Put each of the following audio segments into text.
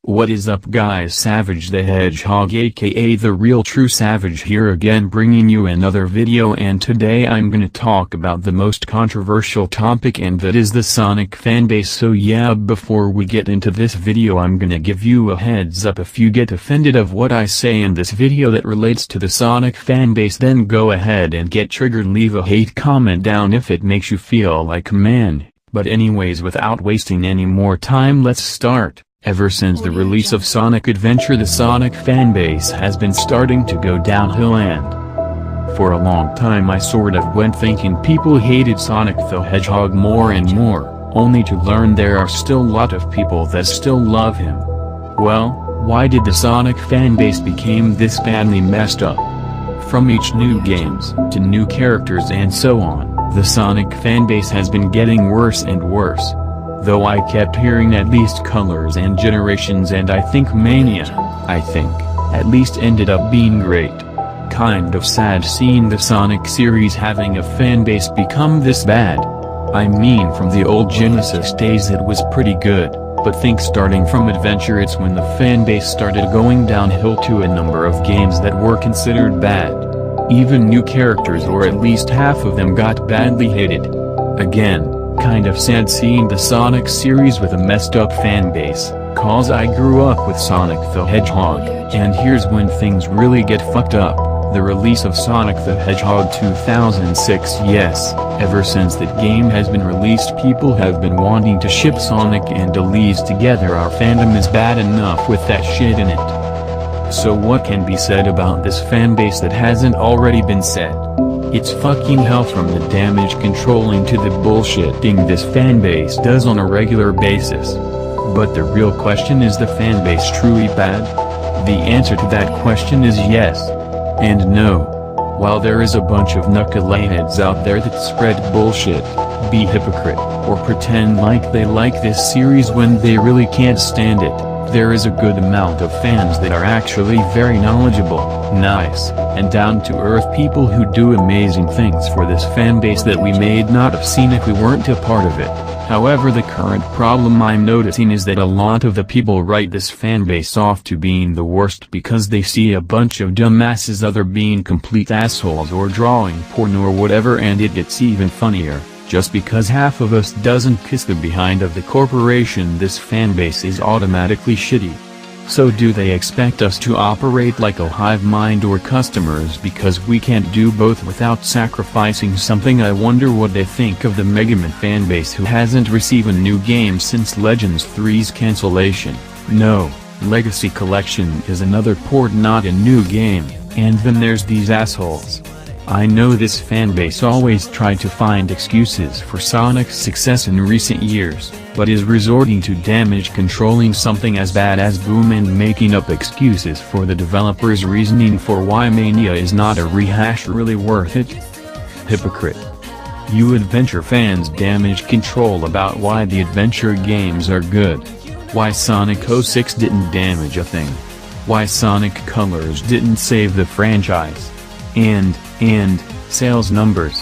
What is up guys, Savage the Hedgehog aka the real true Savage here again, bringing you another video, and today I'm gonna talk about the most controversial topic, and that is the Sonic fanbase. So yeah, before we get into this video I'm gonna give you a heads up. If you get offended of what I say in this video that relates to the Sonic fanbase, then go ahead and get triggered, leave a hate comment down if it makes you feel like a man. But anyways, without wasting any more time, let's start. Ever since the release of Sonic Adventure, the Sonic fanbase has been starting to go downhill, and for a long time I sort of went thinking people hated Sonic the Hedgehog more and more, only to learn there are still a lot of people that still love him. Well, why did the Sonic fanbase become this badly messed up? From each new games, to new characters and so on, the Sonic fanbase has been getting worse and worse. Though I kept hearing at least Colors and Generations, and I think Mania, at least ended up being great. Kind of sad seeing the Sonic series having a fanbase become this bad. I mean, from the old Genesis days it was pretty good, but think starting from Adventure it's when the fanbase started going downhill to a number of games that were considered bad. Even new characters, or at least half of them, got badly hated. Again, kind of sad seeing the Sonic series with a messed up fanbase, cause I grew up with Sonic the Hedgehog, and here's when things really get fucked up. The release of Sonic the Hedgehog 2006. Yes, ever since that game has been released people have been wanting to ship Sonic and Elise together. Our fandom is bad enough with that shit in it. So what can be said about this fanbase that hasn't already been said? It's fucking hell, from the damage controlling to the bullshitting this fanbase does on a regular basis. But the real question is, the fanbase truly bad? The answer to that question is yes. And no. While there is a bunch of knuckleheads out there that spread bullshit, be hypocrite, or pretend like they like this series when they really can't stand it, there is a good amount of fans that are actually very knowledgeable, nice, and down-to-earth people who do amazing things for this fanbase that we may not have seen if we weren't a part of it. However, the current problem I'm noticing is that a lot of the people write this fanbase off to being the worst because they see a bunch of dumbasses other being complete assholes or drawing porn or whatever, and it gets even funnier. Just because half of us doesn't kiss the behind of the corporation, this fanbase is automatically shitty. So do they expect us to operate like a hive mind or customers because we can't do both without sacrificing something? I wonder what they think of the Mega Man fanbase, who hasn't received a new game since Legends 3's cancellation. No, Legacy Collection is another port, not a new game, and then there's these assholes. I know this fanbase always tried to find excuses for Sonic's success in recent years, but is resorting to damage controlling something as bad as Boom and making up excuses for the developers' reasoning for why Mania is not a rehash really worth it. Hypocrite. You Adventure fans damage control about why the Adventure games are good. Why Sonic 06 didn't damage a thing. Why Sonic Colors didn't save the franchise. And sales numbers.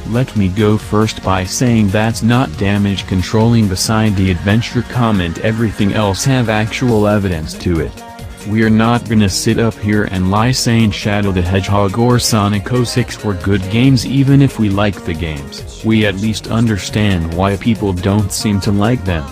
Let me go first by saying that's not damage controlling. Beside the Adventure comment, everything else have actual evidence to it. We're not gonna sit up here and lie saying Shadow the Hedgehog or Sonic 06 were good games. Even if we like the games, we at least understand why people don't seem to like them.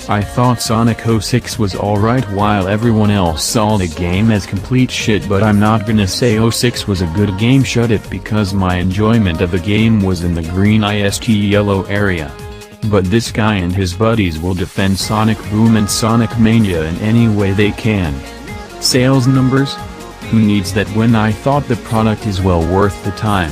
I thought Sonic 06 was alright while everyone else saw the game as complete shit, but I'm not gonna say 06 was a good game. Shut it, because my enjoyment of the game was in the green ist yellow area. But this guy and his buddies will defend Sonic Boom and Sonic Mania in any way they can. Sales numbers? Who needs that when I thought the product is well worth the time?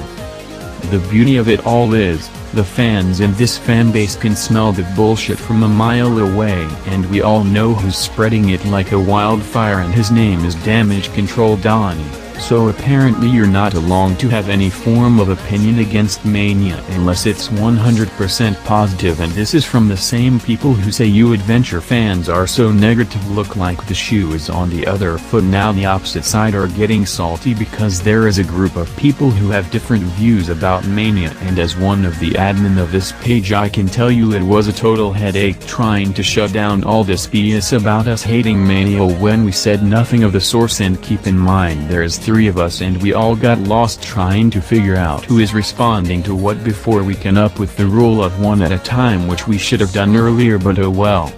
The beauty of it all is, the fans in this fanbase can smell the bullshit from a mile away, and we all know who's spreading it like a wildfire, and his name is Damage Control Donnie. So apparently you're not along to have any form of opinion against Mania unless it's 100% positive, and this is from the same people who say you adventure fans are so negative. Look like the shoe is on the other foot now. The opposite side are getting salty because there is a group of people who have different views about Mania, and as one of the admin of this page I can tell you it was a total headache trying to shut down all this BS about us hating Mania when we said nothing of the source. And keep in mind there's 3 of us and we all got lost trying to figure out who is responding to what before we can up with the rule of 1 at a time, which we should have done earlier, but oh well.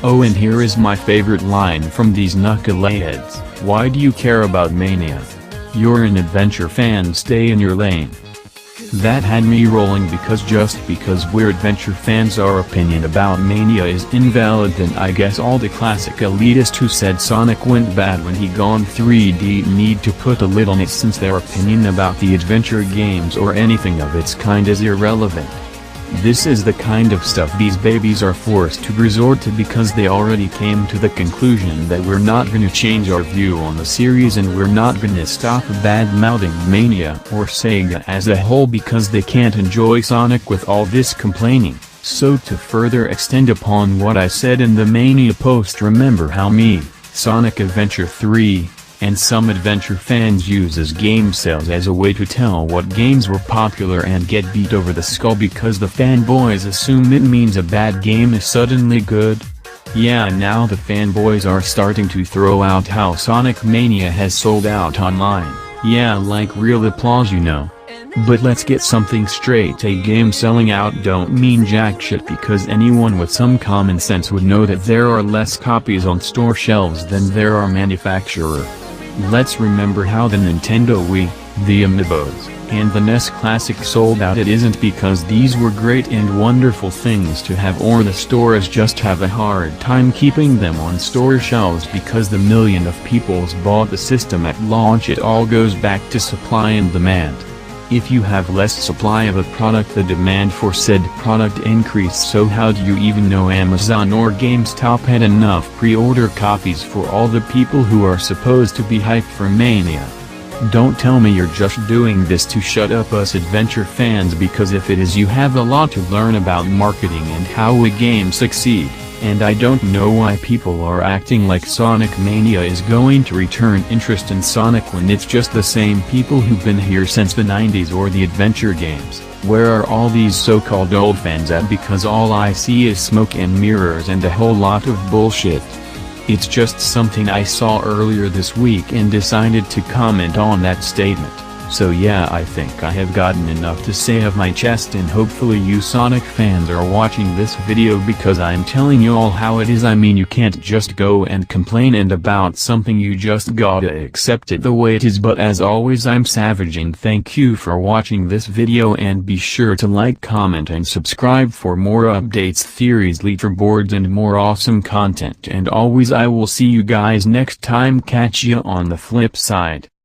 Oh, and here is my favorite line from these knuckleheads: why do you care about Mania? You're an adventure fan, stay in your lane. That had me rolling, because just because we're adventure fans our opinion about Mania is invalid. Then I guess all the classic elitist who said Sonic went bad when he gone 3D need to put a lid on it, since their opinion about the adventure games or anything of its kind is irrelevant. This is the kind of stuff these babies are forced to resort to because they already came to the conclusion that we're not gonna change our view on the series and we're not gonna stop bad-mouthing Mania or Sega as a whole because they can't enjoy Sonic with all this complaining. So to further extend upon what I said in the Mania post, remember how me, Sonic Adventure 3, and some adventure fans uses game sales as a way to tell what games were popular and get beat over the skull because the fanboys assume it means a bad game is suddenly good? Yeah, now the fanboys are starting to throw out how Sonic Mania has sold out online. Yeah, like real applause, you know. But let's get something straight, a game selling out don't mean jack shit, because anyone with some common sense would know that there are less copies on store shelves than there are manufacturer. Let's remember how the Nintendo Wii, the Amiibos, and the NES Classic sold out. It isn't because these were great and wonderful things to have, or the stores just have a hard time keeping them on store shelves because the million of peoples bought the system at launch. It all goes back to supply and demand. If you have less supply of a product, the demand for said product increased. So how do you even know Amazon or GameStop had enough pre-order copies for all the people who are supposed to be hyped for Mania? Don't tell me you're just doing this to shut up us adventure fans, because if it is, you have a lot to learn about marketing and how a game succeed. And I don't know why people are acting like Sonic Mania is going to return interest in Sonic when it's just the same people who've been here since the 90s or the adventure games. Where are all these so-called old fans at? Because all I see is smoke and mirrors and a whole lot of bullshit. It's just something I saw earlier this week and decided to comment on that statement. So yeah, I think I have gotten enough to say of my chest, and hopefully you Sonic fans are watching this video because I'm telling you all how it is. I mean, you can't just go and complain and about something, you just gotta accept it the way it is. But as always, I'm Savage and thank you for watching this video, and be sure to like, comment and subscribe for more updates, theories, leaderboards and more awesome content. And always I will see you guys next time. Catch ya on the flip side.